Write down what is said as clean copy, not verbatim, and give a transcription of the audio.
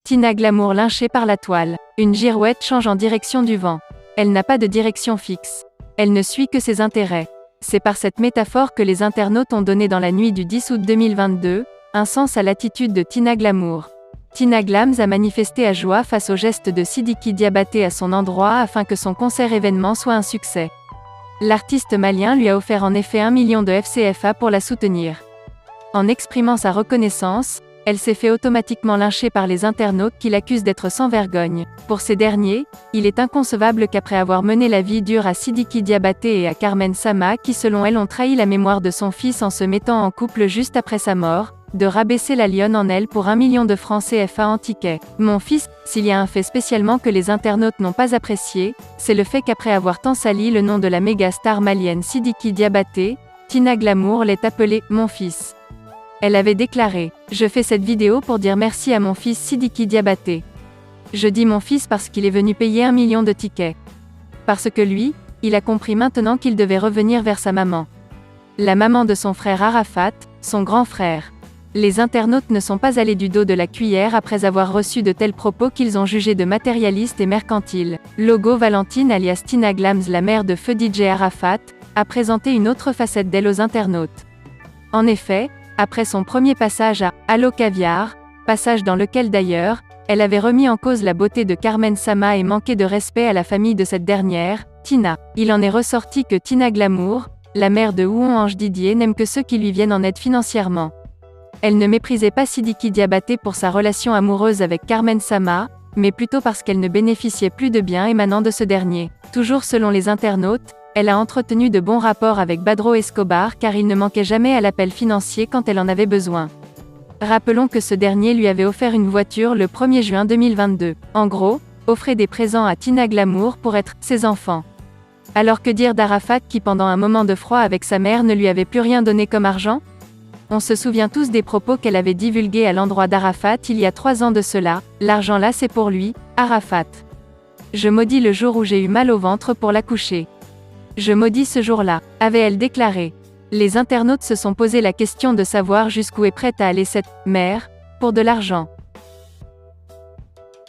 Tina Glamour lynchée par la toile. Une girouette change en direction du vent. Elle n'a pas de direction fixe. Elle ne suit que ses intérêts. C'est par cette métaphore que les internautes ont donné dans la nuit du 10 août 2022, un sens à l'attitude de Tina Glamour. Tina Glams a manifesté à joie face au geste de Sidiki Diabaté à son endroit afin que son concert-événement soit un succès. L'artiste malien lui a offert en effet 1 million de FCFA pour la soutenir. En exprimant sa reconnaissance, elle s'est fait automatiquement lyncher par les internautes qui l'accusent d'être sans vergogne. Pour ces derniers, il est inconcevable qu'après avoir mené la vie dure à Sidiki Diabaté et à Carmen Sama qui selon elle ont trahi la mémoire de son fils en se mettant en couple juste après sa mort, de rabaisser la lionne en elle pour 1 million de francs CFA en ticket. Mon fils, s'il y a un fait spécialement que les internautes n'ont pas apprécié, c'est le fait qu'après avoir tant sali le nom de la méga star malienne Sidiki Diabaté, Tina Glamour l'ait appelé « mon fils ». Elle avait déclaré « Je fais cette vidéo pour dire merci à mon fils Sidiki Diabaté. Je dis mon fils parce qu'il est venu payer 1 million de tickets. Parce que lui, il a compris maintenant qu'il devait revenir vers sa maman. La maman de son frère Arafat, son grand frère. » Les internautes ne sont pas allés du dos de la cuillère après avoir reçu de tels propos qu'ils ont jugés de matérialistes et mercantiles. Logo Valentine alias Tina Glams, la mère de feu DJ Arafat, a présenté une autre facette d'elle aux internautes. En effet, après son premier passage à Allo Caviar, passage dans lequel d'ailleurs, elle avait remis en cause la beauté de Carmen Sama et manqué de respect à la famille de cette dernière, Tina. Il en est ressorti que Tina Glamour, la mère de Ouon Ange Didier, n'aime que ceux qui lui viennent en aide financièrement. Elle ne méprisait pas Sidiki Diabaté pour sa relation amoureuse avec Carmen Sama, mais plutôt parce qu'elle ne bénéficiait plus de biens émanant de ce dernier. Toujours selon les internautes, elle a entretenu de bons rapports avec Badro Escobar car il ne manquait jamais à l'appel financier quand elle en avait besoin. Rappelons que ce dernier lui avait offert une voiture le 1er juin 2022. En gros, offrait des présents à Tina Glamour pour être ses enfants. Alors que dire d'Arafat qui pendant un moment de froid avec sa mère ne lui avait plus rien donné comme argent ? On se souvient tous des propos qu'elle avait divulgués à l'endroit d'Arafat il y a 3 ans de cela, l'argent là c'est pour lui, Arafat. Je maudis le jour où j'ai eu mal au ventre pour l'accoucher. Je maudis ce jour-là, avait-elle déclaré. Les internautes se sont posé la question de savoir jusqu'où est prête à aller cette « mère » pour de l'argent.